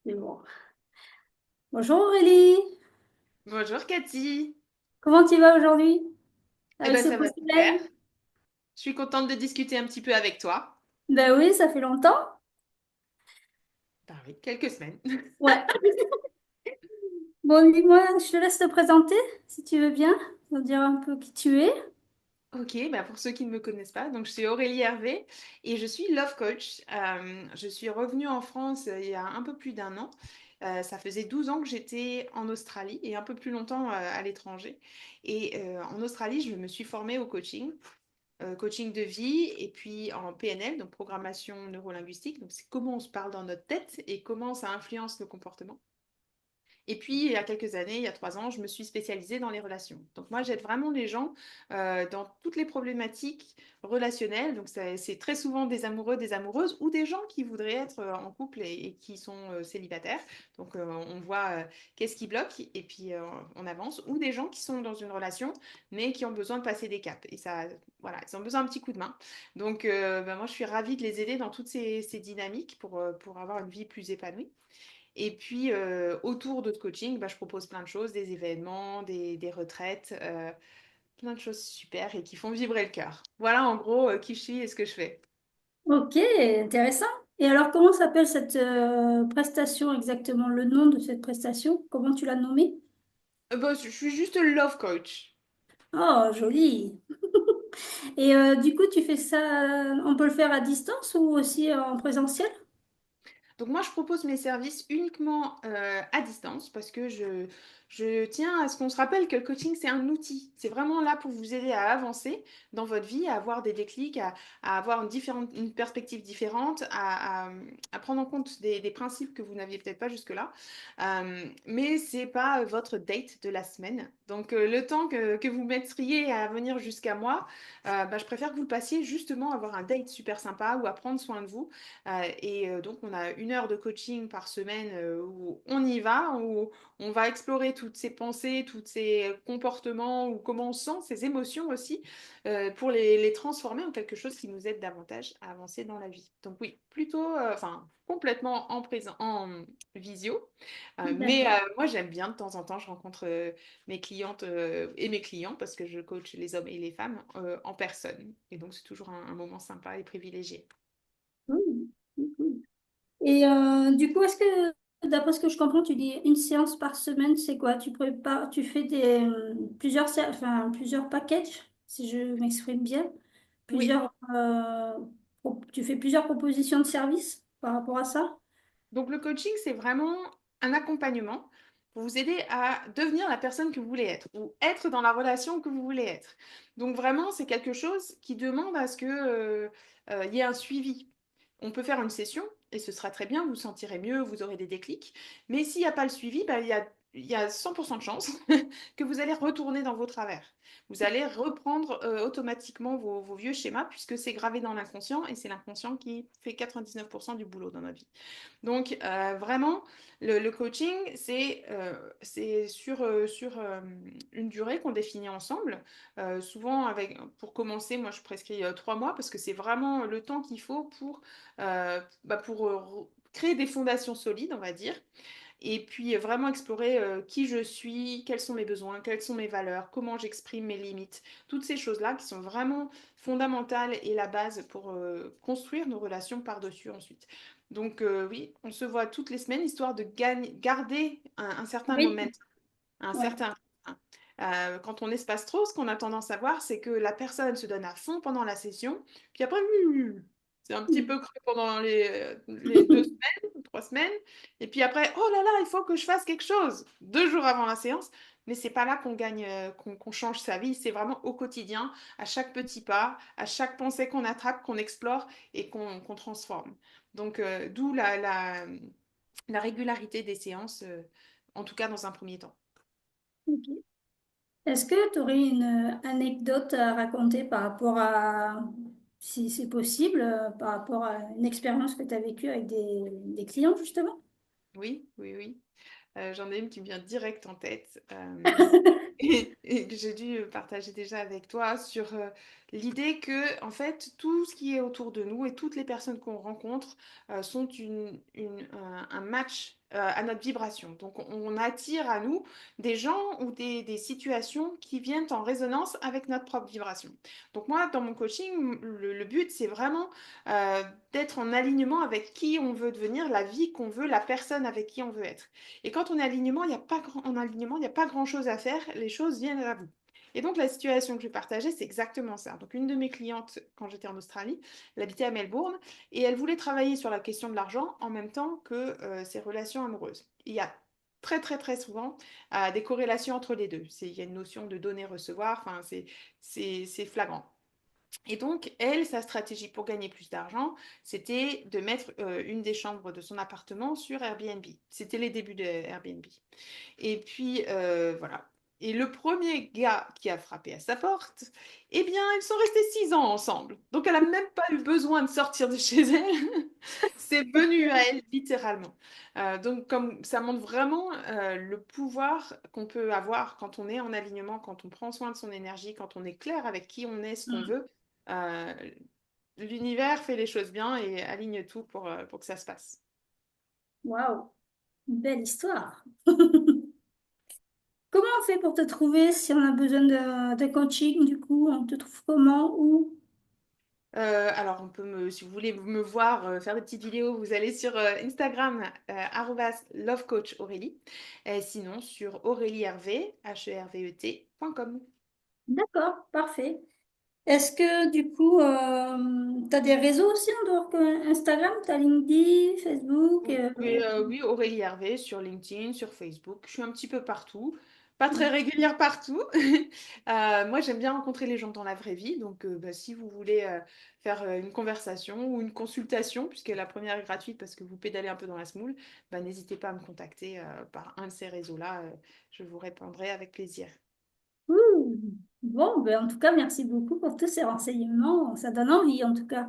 C'est bon. Bonjour Aurélie, Bonjour Cathy. comment tu vas aujourd'hui Eh avec ben ce ça beau va super. soleil? Je suis contente de discuter un petit peu avec toi. Ben oui, ça fait longtemps. Ben oui, quelques semaines. Ouais. Bon, dis-moi, je te laisse te présenter, si tu veux bien, nous dire un peu qui tu es. Ok, bah pour ceux qui ne me connaissent pas, donc je suis Aurélie Hervé et je suis Love Coach. Je suis revenue en France il y a un peu plus d'un an. Ça faisait 12 ans que j'étais en Australie et un peu plus longtemps à l'étranger. Et en Australie, je me suis formée au coaching, coaching de vie et puis en PNL, donc programmation neurolinguistique. Donc c'est comment on se parle dans notre tête et comment ça influence nos comportements. Et puis, il y a quelques années, il y a 3 ans, je me suis spécialisée dans les relations. Donc moi, j'aide vraiment les gens dans toutes les problématiques relationnelles. Donc c'est très souvent des amoureux, des amoureuses ou des gens qui voudraient être en couple et qui sont célibataires. Donc on voit qu'est-ce qui bloque et puis on avance. Ou des gens qui sont dans une relation mais qui ont besoin de passer des caps. Et ça, voilà, ils ont besoin d'un petit coup de main. Donc moi, je suis ravie de les aider dans toutes ces dynamiques pour avoir une vie plus épanouie. Et puis, autour de ce coaching, bah, je propose plein de choses, des événements, des retraites, plein de choses super et qui font vibrer le cœur. Voilà en gros qui je suis et ce que je fais. Ok, intéressant. Et alors, comment s'appelle cette prestation exactement? Le nom de cette prestation? Comment tu l'as nommée? Bah, je suis juste love coach. Oh, joli. Et du coup, tu fais ça, on peut le faire à distance ou aussi en présentiel? Donc moi, je propose mes services uniquement à distance parce que je tiens à ce qu'on se rappelle que le coaching, c'est un outil. C'est vraiment là pour vous aider à avancer dans votre vie, à avoir des déclics, à avoir une perspective différente, à prendre en compte des principes que vous n'aviez peut-être pas jusque-là. Mais c'est pas votre date de la semaine. Donc le temps que vous mettriez à venir jusqu'à moi, bah, je préfère que vous le passiez justement à avoir un date super sympa ou à prendre soin de vous. Donc, on a 1 heure de coaching par semaine où on y va, où on va explorer toutes ces pensées, tous ces comportements, ou comment on sent, ces émotions aussi, pour les transformer en quelque chose qui nous aide davantage à avancer dans la vie. Donc oui, plutôt, enfin, complètement en présent, en visio. Mais D'accord. moi, j'aime bien de temps en temps, je rencontre mes clientes et mes clients parce que je coach les hommes et les femmes en personne. Et donc, c'est toujours un moment sympa et privilégié. Cool. Cool. Et du coup, est-ce que, d'après ce que je comprends, tu dis une séance par semaine, c'est quoi? Tu prépares, tu fais enfin, plusieurs packages, si je m'exprime bien, Oui. tu fais plusieurs propositions de services par rapport à ça? Donc le coaching, c'est vraiment un accompagnement pour vous aider à devenir la personne que vous voulez être ou être dans la relation que vous voulez être. Donc vraiment, c'est quelque chose qui demande à ce que, y ait un suivi. On peut faire une session et ce sera très bien, vous vous sentirez mieux, vous aurez des déclics. Mais s'il n'y a pas le suivi, bah, il y a 100% de chance que vous allez retourner dans vos travers. Vous allez reprendre automatiquement vos vieux schémas puisque c'est gravé dans l'inconscient et c'est l'inconscient qui fait 99% du boulot dans notre vie. Donc, vraiment, le coaching, c'est sur une durée qu'on définit ensemble. Souvent, pour commencer, moi, je prescris 3 mois parce que c'est vraiment le temps qu'il faut pour créer des fondations solides, on va dire. Et puis, vraiment explorer qui je suis, quels sont mes besoins, quelles sont mes valeurs, comment j'exprime mes limites. Toutes ces choses-là qui sont vraiment fondamentales et la base pour construire nos relations par-dessus ensuite. Donc oui, on se voit toutes les semaines histoire de garder un certain Oui. moment, un Ouais. certain rythme. Quand on espace trop, ce qu'on a tendance à voir, c'est que la personne se donne à fond pendant la session, puis après, c'est un petit peu creux pendant les 2 semaines, 3 semaines, et puis après, oh là là, il faut que je fasse quelque chose 2 jours avant la séance. Mais c'est pas là qu'on gagne, qu'on change sa vie, c'est vraiment au quotidien, à chaque petit pas, à chaque pensée qu'on attrape, qu'on explore et qu'on transforme. Donc, d'où la régularité des séances, en tout cas dans un premier temps. Ok. Est-ce que tu aurais une anecdote à raconter par rapport à, si c'est possible, par rapport à une expérience que tu as vécue avec des clients, justement? Oui, oui, oui. J'en ai une qui me vient direct en tête et que j'ai dû partager déjà avec toi sur L'idée que, en fait, tout ce qui est autour de nous et toutes les personnes qu'on rencontre sont un match à notre vibration. Donc, on attire à nous des gens ou des situations qui viennent en résonance avec notre propre vibration. Donc, moi, dans mon coaching, le but, c'est vraiment euh, d'être en alignement avec qui on veut devenir, la vie qu'on veut, la personne avec qui on veut être. Et quand on est alignement, il n'y a pas en alignement, il n'y a pas grand-chose à faire, les choses viennent à vous. Et donc, la situation que je vais partager, c'est exactement ça. Donc, une de mes clientes, quand j'étais en Australie, elle habitait à Melbourne et elle voulait travailler sur la question de l'argent en même temps que ses relations amoureuses. Il y a très, très, très souvent des corrélations entre les deux. Il y a une notion de donner-recevoir, enfin, c'est flagrant. Et donc, elle, sa stratégie pour gagner plus d'argent, c'était de mettre une des chambres de son appartement sur Airbnb. C'était les débuts de Airbnb. Et puis, voilà. Et le premier gars qui a frappé à sa porte, eh bien, ils sont restés 6 ans ensemble. Donc, elle n'a même pas eu besoin de sortir de chez elle. C'est venu à elle, littéralement. Donc, comme ça montre vraiment le pouvoir qu'on peut avoir quand on est en alignement, quand on prend soin de son énergie, quand on est clair avec qui on est, ce qu'on Mm. veut. Euh, L'univers fait les choses bien et aligne tout pour que ça se passe. Waouh, belle histoire. Comment on fait pour te trouver si on a besoin de coaching, du coup, on te trouve comment, où? Alors, si vous voulez me voir faire des petites vidéos, vous allez sur Instagram, @lovecoachaurélie. Et sinon, sur auréliehervé, hervet.com. D'accord, parfait. Est-ce que du coup, tu as des réseaux aussi en dehors que Instagram? Tu as LinkedIn, Facebook? Vous pouvez, oui, Aurélie Hervé sur LinkedIn, sur Facebook. Je suis un petit peu partout. Pas très régulière partout. Moi, j'aime bien rencontrer les gens dans la vraie vie. Donc, bah, si vous voulez faire une conversation ou une consultation, puisque la première est gratuite parce que vous pédalez un peu dans la semoule, bah, n'hésitez pas à me contacter par un de ces réseaux-là. Je vous répondrai avec plaisir. Ouh. Bon, ben, en tout cas, merci beaucoup pour tous ces renseignements. Ça donne envie, en tout cas.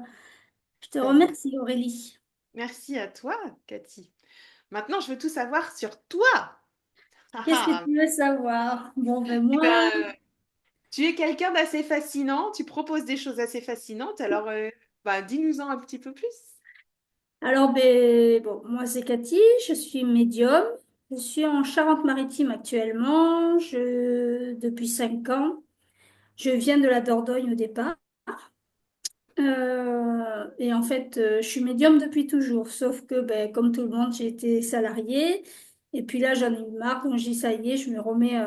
Je te Bah, merci. remercie, Aurélie. Merci à toi, Cathy. Maintenant, je veux tout savoir sur toi. Qu'est-ce que tu veux savoir? Bon, ben moi, Tu es quelqu'un d'assez fascinant, tu proposes des choses assez fascinantes, alors bah, dis-nous-en un petit peu plus. alors, ben, bon, moi c'est Cathy, je suis médium. Je suis en Charente-Maritime actuellement, depuis 5 ans. Je viens de la Dordogne au départ. Et en fait, je suis médium depuis toujours, sauf que, ben, comme tout le monde, j'ai été salariée. Et puis là, j'en ai eu marre, donc j'ai dit, ça y est, je me remets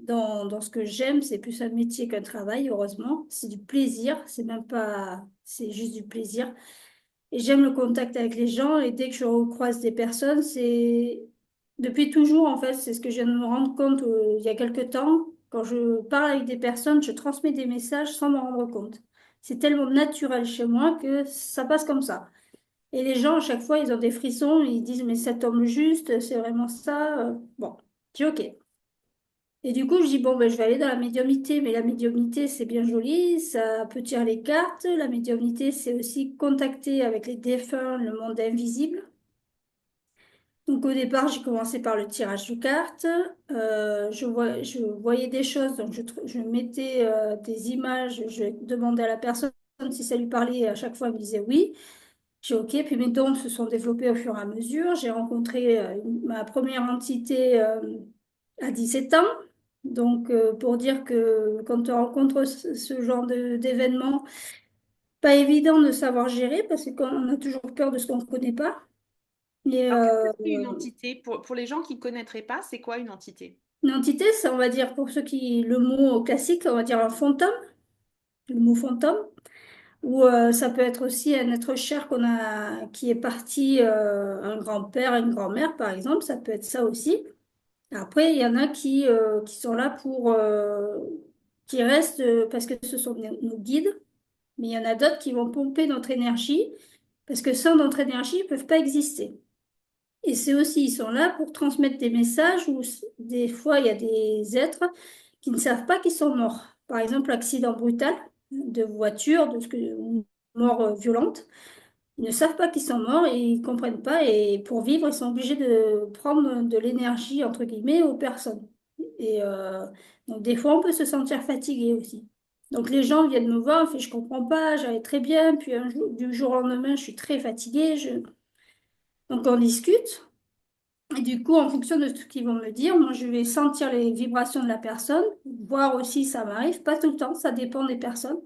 dans ce que j'aime. C'est plus un métier qu'un travail, heureusement. C'est du plaisir, c'est même pas, c'est juste du plaisir. Et j'aime le contact avec les gens. Et dès que je recroise des personnes, c'est depuis toujours, en fait, c'est ce que je viens de me rendre compte il y a quelque temps. Quand je parle avec des personnes, je transmets des messages sans m'en rendre compte. C'est tellement naturel chez moi que ça passe comme ça. Et les gens, à chaque fois, ils ont des frissons, ils disent, mais ça tombe juste, c'est vraiment ça. Bon, je dis OK. Et du coup, je dis, bon, ben, je vais aller dans la médiumnité. Mais la médiumnité, c'est bien joli, ça peut tirer les cartes. La médiumnité, c'est aussi contacter avec les défunts, le monde invisible. Donc au départ, j'ai commencé par le tirage de cartes. Je voyais des choses, donc je mettais des images, je demandais à la personne si ça lui parlait, à chaque fois elle me disait oui. J'ai OK, puis mes dons se sont développés au fur et à mesure. J'ai rencontré ma première entité à 17 ans. Donc pour dire que quand on rencontre ce genre d'événement, pas évident de savoir gérer parce qu'on a toujours peur de ce qu'on ne connaît pas. Et, Alors, qu'est-ce que c'est une entité? Pour les gens qui ne connaîtraient pas, c'est quoi une entité? une entité, c'est, on va dire, pour ceux qui, le mot classique, on va dire un fantôme, le mot fantôme, ou ça peut être aussi un être cher qui est parti, un grand-père, une grand-mère, par exemple, ça peut être ça aussi. Après, il y en a qui sont là qui restent parce que ce sont nos guides, mais il y en a d'autres qui vont pomper notre énergie, parce que sans notre énergie, ils ne peuvent pas exister. Et c'est aussi, ils sont là pour transmettre des messages où des fois, il y a des êtres qui ne savent pas qu'ils sont morts. Par exemple, accident brutal de voiture, une mort violente. Ils ne savent pas qu'ils sont morts et ils ne comprennent pas. Et pour vivre, ils sont obligés de prendre de l'énergie, entre guillemets, aux personnes. Et donc, des fois, on peut se sentir fatigué aussi. Donc les gens viennent me voir, fait, je comprends pas, j'allais très bien, puis du jour au lendemain, je suis très fatiguée. Donc on discute. Et du coup, en fonction de ce qu'ils vont me dire, moi, je vais sentir les vibrations de la personne, voir aussi, ça m'arrive, pas tout le temps, ça dépend des personnes.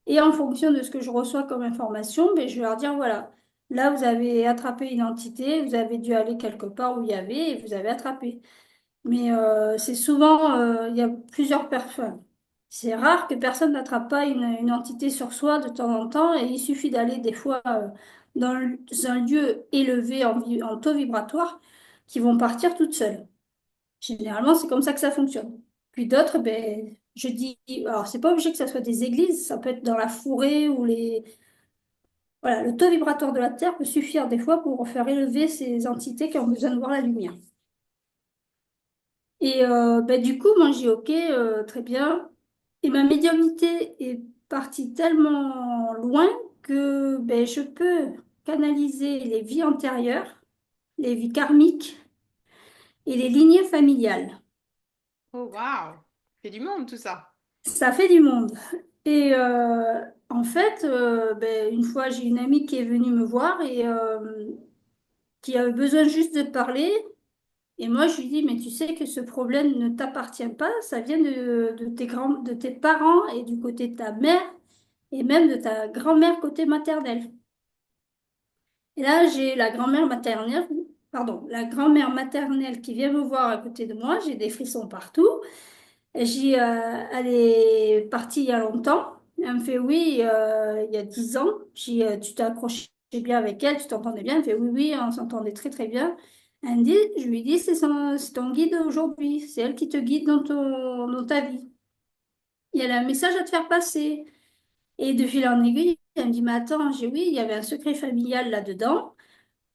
Et en fonction de ce que je reçois comme information, ben, je vais leur dire, voilà, là, vous avez attrapé une entité, vous avez dû aller quelque part où il y avait, et vous avez attrapé. Mais c'est souvent, il y a plusieurs personnes. C'est rare que personne n'attrape pas une entité sur soi de temps en temps, et il suffit d'aller des fois dans un lieu élevé en taux vibratoire qui vont partir toutes seules. Généralement, c'est comme ça que ça fonctionne. Puis d'autres, ben, je dis, alors c'est pas obligé que ça soit des églises, ça peut être dans la forêt ou les... Voilà, le taux vibratoire de la Terre peut suffire des fois pour faire élever ces entités qui ont besoin de voir la lumière. Et ben, du coup, moi, j'ai OK, très bien. Et ma médiumnité est partie tellement loin que ben, je peux canaliser les vies antérieures, les vies karmiques et les lignées familiales. Oh, waouh! C'est du monde tout ça. Ça fait du monde. Et en fait, ben, une fois, j'ai une amie qui est venue me voir et qui avait besoin juste de parler. Et moi, je lui dis, mais tu sais que ce problème ne t'appartient pas, ça vient de tes parents et du côté de ta mère et même de ta grand-mère côté maternelle. Et là, j'ai la grand-mère maternelle, pardon, la grand-mère maternelle qui vient me voir à côté de moi, j'ai des frissons partout. Elle est partie il y a longtemps. Elle me fait oui, il y a 10 ans. Tu t'es accroché bien avec elle, tu t'entendais bien. Elle me fait oui, oui, on s'entendait très très bien. Je lui dis, c'est ton guide aujourd'hui. C'est elle qui te guide dans ta vie. Et elle a un message à te faire passer. Et de fil en aiguille, elle me dit, mais attends, oui, il y avait un secret familial là-dedans.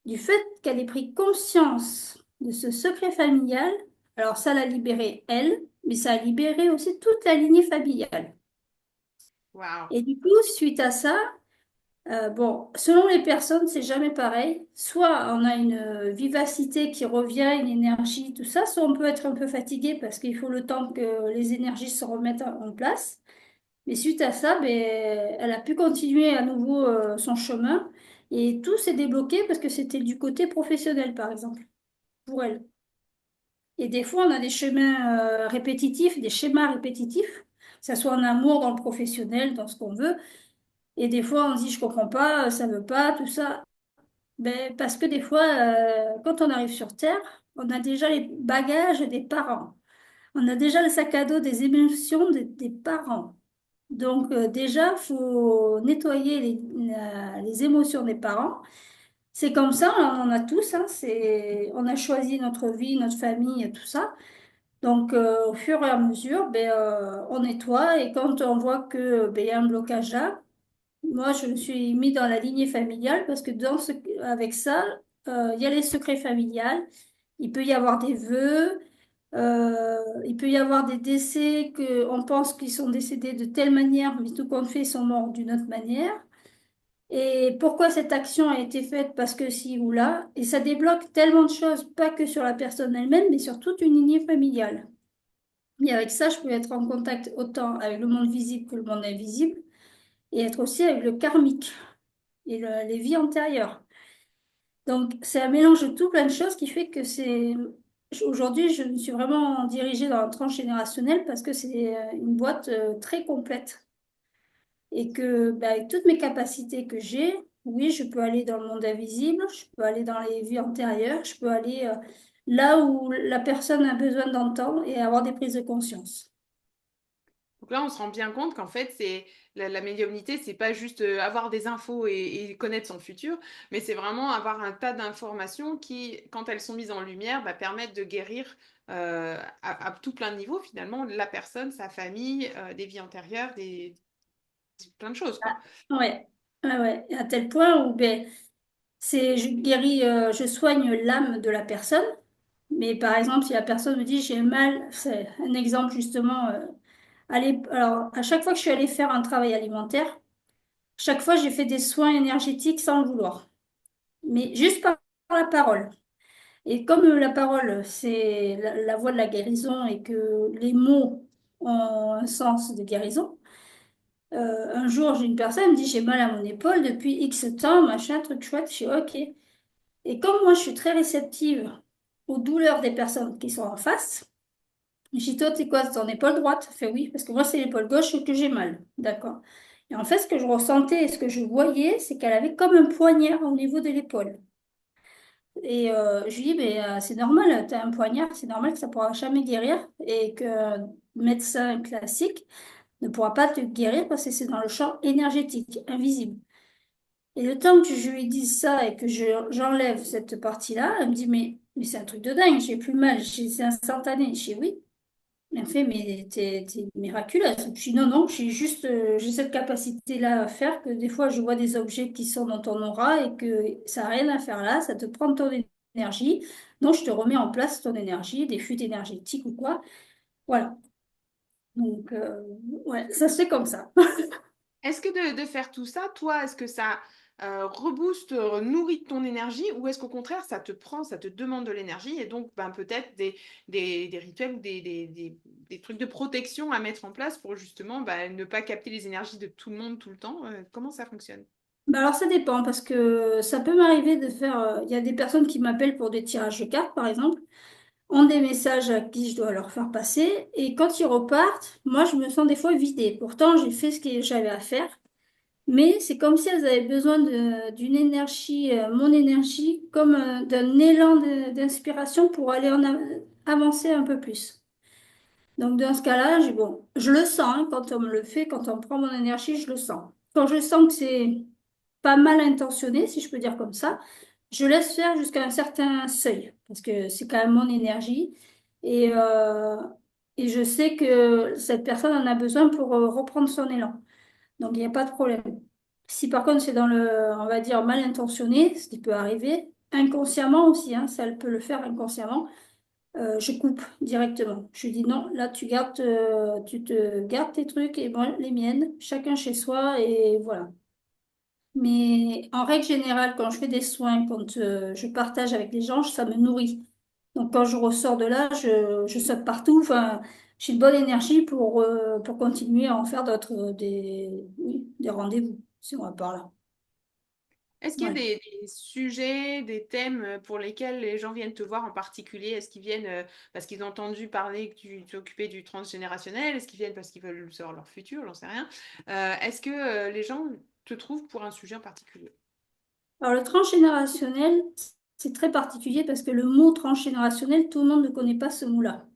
Du fait qu'elle ait pris conscience de ce secret familial, alors ça l'a libérée elle, mais ça a libéré aussi toute la lignée familiale. Waouh! Et du coup, suite à ça, bon, selon les personnes, c'est jamais pareil. Soit on a une vivacité qui revient, une énergie, tout ça, soit on peut être un peu fatigué parce qu'il faut le temps que les énergies se remettent en place. Mais suite à ça, ben, elle a pu continuer à nouveau son chemin et tout s'est débloqué parce que c'était du côté professionnel, par exemple, pour elle. Et des fois, on a des chemins répétitifs, des schémas répétitifs, que ce soit en amour, dans le professionnel, dans ce qu'on veut. Et des fois, on se dit, je comprends pas, ça veut pas, tout ça. Ben, parce que des fois, quand on arrive sur Terre, on a déjà les bagages des parents. On a déjà le sac à dos des émotions des parents. Donc déjà, faut nettoyer les émotions des parents. C'est comme ça, on en a tous, hein, on a choisi notre vie, notre famille, tout ça. Donc au fur et à mesure, ben, on nettoie et quand on voit que ben, il y a un blocage là, moi je me suis mis dans la lignée familiale parce que avec ça, il y a les secrets familiales. Il peut y avoir des vœux, il peut y avoir des décès que on pense qu'ils sont décédés de telle manière, mais tout compte fait, ils sont morts d'une autre manière. Et pourquoi cette action a été faite? Parce que si ou là. Et ça débloque tellement de choses, pas que sur la personne elle-même, mais sur toute une lignée familiale. Et avec ça, je peux être en contact autant avec le monde visible que le monde invisible, et être aussi avec le karmique et les vies antérieures. Donc, c'est un mélange de tout plein de choses qui fait que c'est... Aujourd'hui, je me suis vraiment dirigée dans la tranche générationnelle parce que c'est une boîte très complète. Et que, bah, avec toutes mes capacités que j'ai, oui, je peux aller dans le monde invisible, je peux aller dans les vies antérieures, je peux aller là où la personne a besoin d'entendre et avoir des prises de conscience. Donc là, on se rend bien compte qu'en fait, c'est la médiumnité, c'est pas juste avoir des infos et connaître son futur, mais c'est vraiment avoir un tas d'informations qui, quand elles sont mises en lumière, bah, permettent de guérir à tout plein de niveaux, finalement, la personne, sa famille, des vies antérieures, plein de choses, quoi. Ouais, ouais, ouais. À tel point où ben, je guéris, je soigne l'âme de la personne. Mais par exemple, si la personne me dit j'ai mal, c'est un exemple justement. Alors, à chaque fois que je suis allée faire un travail alimentaire, chaque fois j'ai fait des soins énergétiques sans le vouloir, mais juste par la parole. Et comme la parole, c'est la voie de la guérison et que les mots ont un sens de guérison, Un jour, j'ai une personne elle me dit, j'ai mal à mon épaule depuis X temps, machin, truc chouette. Je suis OK. Et comme moi, je suis très réceptive aux douleurs des personnes qui sont en face, je dis, toi, t'es quoi, c'est ton épaule droite? Elle fait oui, parce que moi, c'est l'épaule gauche que j'ai mal. D'accord. Et en fait, ce que je ressentais et ce que je voyais, c'est qu'elle avait comme un poignard au niveau de l'épaule. Et je lui dis, mais c'est normal, tu as un poignard, c'est normal que ça ne pourra jamais guérir et que le médecin classique ne pourra pas te guérir parce que c'est dans le champ énergétique, invisible. Et le temps que je lui dise ça et que j'enlève cette partie-là, elle me dit, mais c'est un truc de dingue, j'ai plus mal, c'est instantané. Je dis oui. Elle me fait, mais t'es miraculeuse. Je dis non, non, j'ai cette capacité-là à faire que des fois je vois des objets qui sont dans ton aura et que ça n'a rien à faire là, ça te prend ton énergie. Donc je te remets en place ton énergie, des fuites énergétiques ou quoi. Voilà. Donc, ouais, ça se fait comme ça. Est-ce que de faire tout ça, toi, est-ce que ça rebooste, nourrit ton énergie ou est-ce qu'au contraire, ça te prend, ça te demande de l'énergie et donc ben, peut-être des rituels ou des trucs de protection à mettre en place pour justement ben, ne pas capter les énergies de tout le monde tout le temps? Comment ça fonctionne? Bah alors ça dépend parce que ça peut m'arriver de faire. Il y a des personnes qui m'appellent pour des tirages de cartes, par exemple, ont des messages à qui je dois leur faire passer et quand ils repartent, moi je me sens des fois vidée. Pourtant j'ai fait ce que j'avais à faire, mais c'est comme si elles avaient besoin d'une énergie, mon énergie, comme d'un élan d'inspiration pour aller avancer un peu plus. Donc dans ce cas-là, bon, je le sens hein, quand on me le fait, quand on prend mon énergie, je le sens. Quand je sens que c'est pas mal intentionné, si je peux dire comme ça, je laisse faire jusqu'à un certain seuil, parce que c'est quand même mon énergie. Et, euh, et je sais que cette personne en a besoin pour reprendre son élan. Donc, il n'y a pas de problème. Si par contre c'est dans on va dire, mal intentionné, ce qui peut arriver, inconsciemment aussi, hein, ça elle peut le faire inconsciemment, je coupe directement. Je dis non, là tu te gardes tes trucs et moi les miennes, chacun chez soi et voilà. Mais en règle générale, quand je fais des soins, quand je partage avec les gens, ça me nourrit. Donc quand je ressors de là, je saute partout. Enfin, j'ai une bonne énergie pour continuer à en faire d'autres, oui, des rendez-vous, si on va par là. Est-ce qu'il y a Ouais. des sujets, des thèmes pour lesquels les gens viennent te voir en particulier? Est-ce qu'ils viennent parce qu'ils ont entendu parler que tu t'occupais du transgénérationnel? Est-ce qu'ils viennent parce qu'ils veulent savoir leur futur? J'en sais rien. Est-ce que les gens te trouvent pour un sujet en particulier? Alors le transgénérationnel, c'est très particulier parce que le mot transgénérationnel, tout le monde ne connaît pas ce mot-là.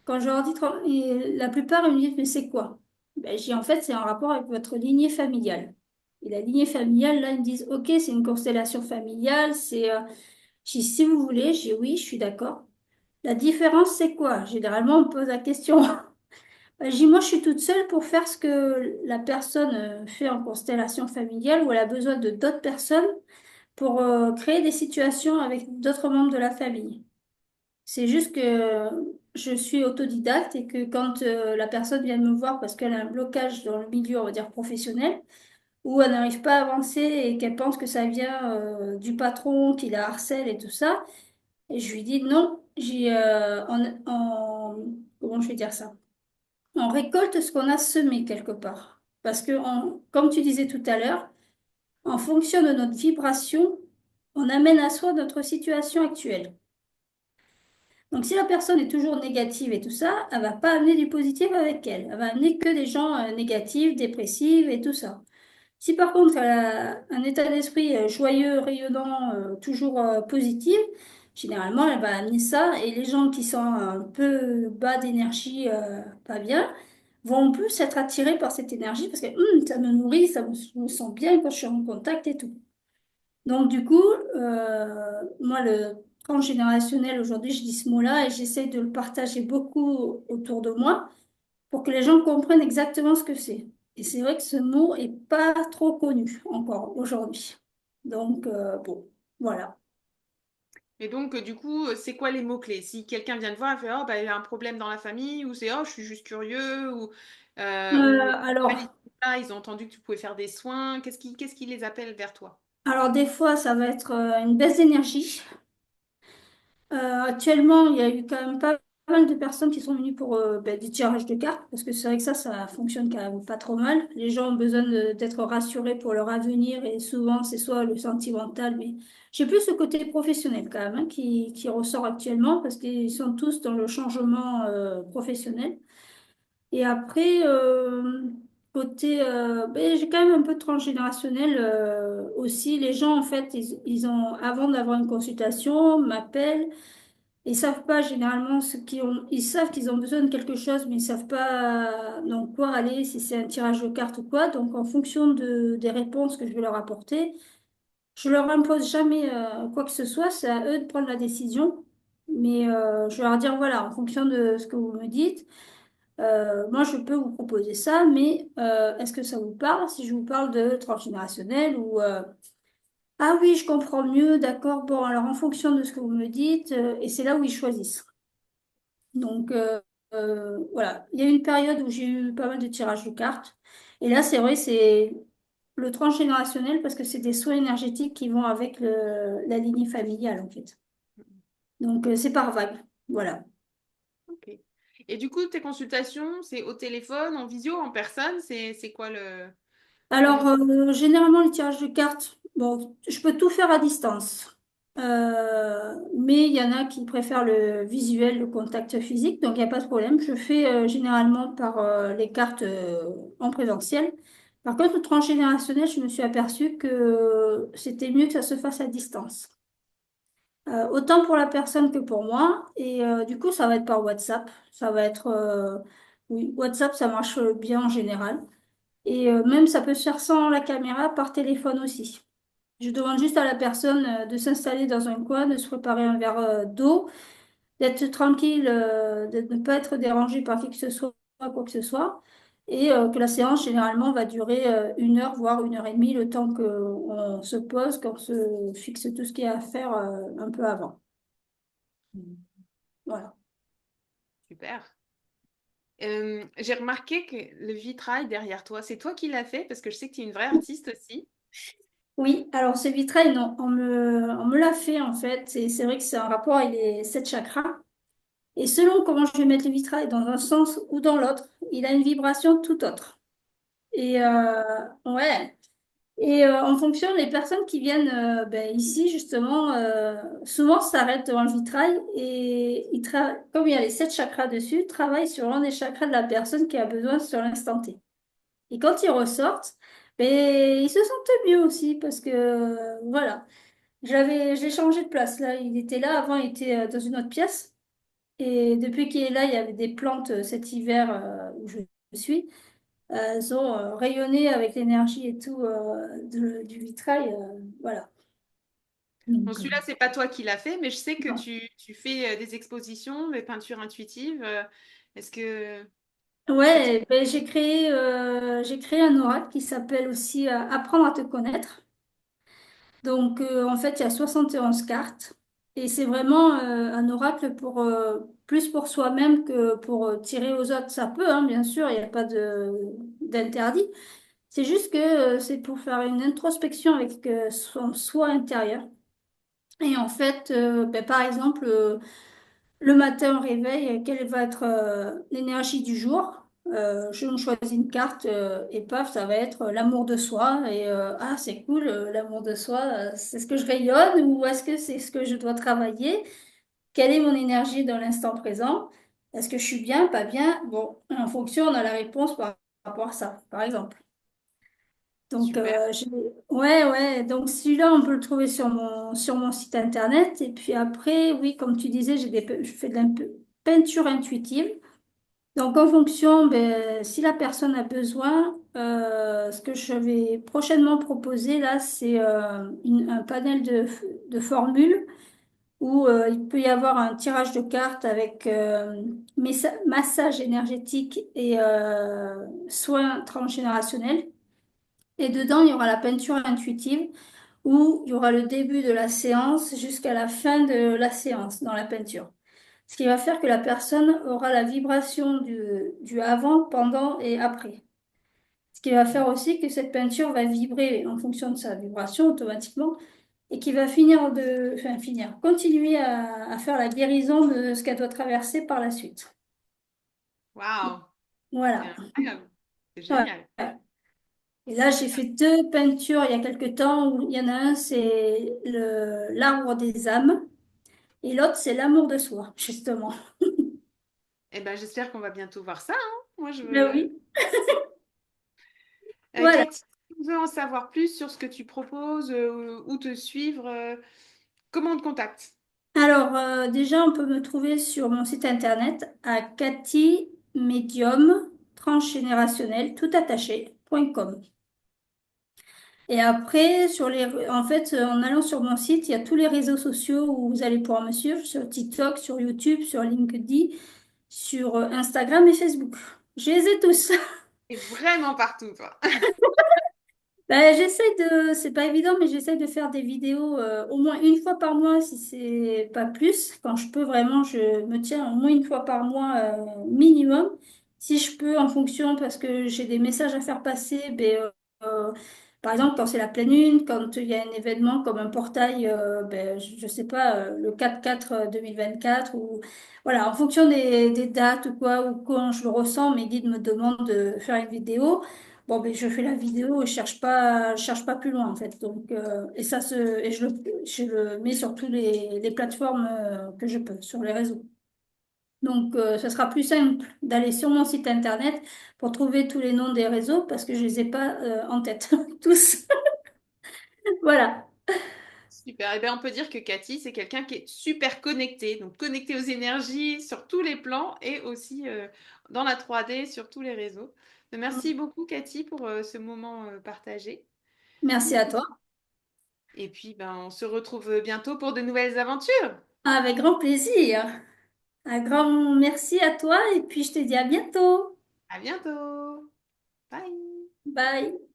Quand je leur dis, et la plupart ils me disent, mais c'est quoi? Ben, je dis, en fait, c'est en rapport avec votre lignée familiale. Et la lignée familiale, là, ils me disent, OK, c'est une constellation familiale, je dis, si vous voulez, je dis, oui, je suis d'accord. La différence, c'est quoi? Généralement, on me pose la question. Ben, je dis, moi, je suis toute seule pour faire ce que la personne fait en constellation familiale où elle a besoin de d'autres personnes pour créer des situations avec d'autres membres de la famille. C'est juste que je suis autodidacte et que quand la personne vient me voir parce qu'elle a un blocage dans le milieu, on va dire professionnel, où elle n'arrive pas à avancer et qu'elle pense que ça vient du patron qui la harcèle et tout ça, et je lui dis non, comment je vais dire ça? On récolte ce qu'on a semé quelque part. Parce que, comme tu disais tout à l'heure, en fonction de notre vibration, on amène à soi notre situation actuelle. Donc, si la personne est toujours négative et tout ça, elle va pas amener du positif avec elle. Elle va amener que des gens négatifs, dépressifs et tout ça. Si par contre elle a un état d'esprit joyeux, rayonnant, toujours positif, généralement elle va amener ça et les gens qui sont un peu bas d'énergie, pas bien, vont plus être attirés par cette énergie parce que ça me nourrit, je me sens bien quand je suis en contact et tout. Donc, du coup, moi, le transgénérationnel, aujourd'hui, je dis ce mot-là et j'essaie de le partager beaucoup autour de moi pour que les gens comprennent exactement ce que c'est. Et c'est vrai que ce mot est pas trop connu encore aujourd'hui. Donc, bon, voilà. Et donc, du coup, c'est quoi les mots-clés? Si quelqu'un vient te voir et fait oh, bah, il y a un problème dans la famille, ou c'est oh, je suis juste curieux, ou Alors, ah, ils ont entendu que tu pouvais faire des soins, qu'est-ce qui les appelle vers toi? alors, des fois, ça va être une baisse d'énergie. Actuellement, il y a eu quand même pas mal de personnes qui sont venues pour du tirage de cartes, parce que c'est vrai que ça fonctionne quand même pas trop mal. Les gens ont besoin d'être rassurés pour leur avenir, et souvent, c'est soit le sentimental, mais j'ai plus ce côté professionnel quand même, hein, qui ressort actuellement, parce qu'ils sont tous dans le changement professionnel. Et après, j'ai quand même un peu de transgénérationnel aussi. Les gens, en fait, ils ont, avant d'avoir une consultation, m'appellent. Ils savent pas généralement ils savent qu'ils ont besoin de quelque chose, mais ils savent pas dans quoi aller, si c'est un tirage de cartes ou quoi. Donc, en fonction des réponses que je vais leur apporter, je leur impose jamais quoi que ce soit. C'est à eux de prendre la décision. Mais je vais leur dire, voilà, en fonction de ce que vous me dites. Moi, je peux vous proposer ça, mais est-ce que ça vous parle si je vous parle de transgénérationnel ou ah oui, je comprends mieux, d'accord. Bon, alors en fonction de ce que vous me dites, et c'est là où ils choisissent. Donc voilà, il y a eu une période où j'ai eu pas mal de tirages de cartes, et là, c'est vrai, c'est le transgénérationnel parce que c'est des soins énergétiques qui vont avec la lignée familiale en fait. Donc c'est par vague, voilà. Ok. Et du coup, tes consultations, c'est au téléphone, en visio, en personne? C'est quoi le... Alors, généralement, le tirage de cartes, bon, je peux tout faire à distance. Mais il y en a qui préfèrent le visuel, le contact physique, donc il n'y a pas de problème. Je fais généralement par les cartes en présentiel. Par contre, le transgénérationnel, je me suis aperçue que c'était mieux que ça se fasse à distance. Autant pour la personne que pour moi. Et du coup, ça va être par WhatsApp. Ça va être, oui, WhatsApp, ça marche bien en général. Et même ça peut se faire sans la caméra par téléphone aussi. Je demande juste à la personne de s'installer dans un coin, de se préparer un verre d'eau, d'être tranquille, de ne pas être dérangé par qui que ce soit, quoi que ce soit. Et que la séance, généralement, va durer 1 heure, voire 1 heure et demie, le temps qu'on se pose, qu'on se fixe tout ce qu'il y a à faire un peu avant. Voilà. Super. J'ai remarqué que le vitrail derrière toi, c'est toi qui l'as fait parce que je sais que tu es une vraie artiste aussi. Oui, alors ce vitrail, non, on me l'a fait en fait. Et c'est vrai que c'est un rapport avec les 7 chakras. Et selon comment je vais mettre le vitrail dans un sens ou dans l'autre, il a une vibration tout autre. Et ouais. Et en fonction des personnes qui viennent ici, justement, souvent s'arrêtent devant le vitrail et comme il y a les 7 chakras dessus, travaillent sur l'un des chakras de la personne qui a besoin sur l'instant T. Et quand ils ressortent, ils se sentent mieux aussi parce que voilà. J'ai changé de place là. Il était là, avant il était dans une autre pièce. Et depuis qu'il est là, il y avait des plantes cet hiver où je suis. Elles ont rayonné avec l'énergie et tout du vitrail. Voilà. Bon, Donc, celui-là, c'est pas toi qui l'as fait, mais je sais que non. tu fais des expositions, des peintures intuitives. Est-ce que ça te... Ouais, j'ai créé un oracle qui s'appelle aussi Apprendre à te connaître. Donc, en fait, il y a 71 cartes. Et c'est vraiment un oracle plus pour soi-même que pour tirer aux autres. Ça peut, hein, bien sûr, il n'y a pas d'interdit. C'est juste que c'est pour faire une introspection avec son soi intérieur. Et en fait, par exemple, le matin au réveil, quelle va être l'énergie du jour? Je me choisis une carte et paf, ça va être l'amour de soi. Et ah, c'est cool, l'amour de soi, c'est ce que je rayonne ou est-ce que c'est ce que je dois travailler? Quelle est mon énergie dans l'instant présent? Est-ce que je suis bien, pas bien? Bon, en fonction, on a la réponse par rapport à ça, par exemple. Donc, Super. ouais, ouais. Donc, celui-là, on peut le trouver sur mon site internet. Et puis après, oui, comme tu disais, je fais de la peinture intuitive. Donc, en fonction, si la personne a besoin, ce que je vais prochainement proposer là, c'est un panel de formules où il peut y avoir un tirage de cartes avec massage énergétique et soins transgénérationnels. Et dedans, il y aura la peinture intuitive où il y aura le début de la séance jusqu'à la fin de la séance dans la peinture. Ce qui va faire que la personne aura la vibration du avant, pendant et après. Ce qui va faire aussi que cette peinture va vibrer en fonction de sa vibration automatiquement. et qui va continuer à faire la guérison de ce qu'elle doit traverser par la suite. Waouh, c'est Voilà. incroyable, c'est Ouais. génial. Et là, j'ai fait deux peintures il y a quelque temps où il y en a un, c'est l'arbre des âmes et l'autre, c'est l'amour de soi, justement. Eh ben, j'espère qu'on va bientôt voir ça, hein. Moi, je Ben veux. oui, voilà. Cathy, si on veut en savoir plus sur ce que tu proposes, où te suivre, comment on te contacte? Alors, déjà, on peut me trouver sur mon site internet à Cathy Medium transgénérationnel tout attaché.com. Et après, en fait, en allant sur mon site, il y a tous les réseaux sociaux où vous allez pouvoir me suivre sur TikTok, sur YouTube, sur LinkedIn, sur Instagram et Facebook. Je les ai tous. Et vraiment partout, toi. Ben, c'est pas évident, mais j'essaie de faire des vidéos au moins une fois par mois, si c'est pas plus. Quand je peux vraiment, je me tiens au moins une fois par mois minimum. Si je peux, en fonction, parce que j'ai des messages à faire passer, euh, par exemple, quand c'est la pleine lune, quand il y a un événement comme un portail, je sais pas, le 4-4 2024, ou voilà, en fonction des dates ou quoi, ou quand je le ressens, mes guides me demandent de faire une vidéo. Bon, ben, je fais la vidéo et je cherche pas plus loin, en fait. Donc, et je le mets sur toutes les plateformes que je peux, sur les réseaux. Donc, ça sera plus simple d'aller sur mon site internet pour trouver tous les noms des réseaux parce que je les ai pas en tête, tous. Voilà. Super. Eh bien, on peut dire que Cathy, c'est quelqu'un qui est super connecté, donc connecté aux énergies sur tous les plans et aussi dans la 3D sur tous les réseaux. Merci beaucoup, Cathy, pour ce moment partagé. Merci à toi. Et puis, ben, on se retrouve bientôt pour de nouvelles aventures. Avec grand plaisir. Un grand merci à toi et puis je te dis à bientôt. À bientôt. Bye. Bye.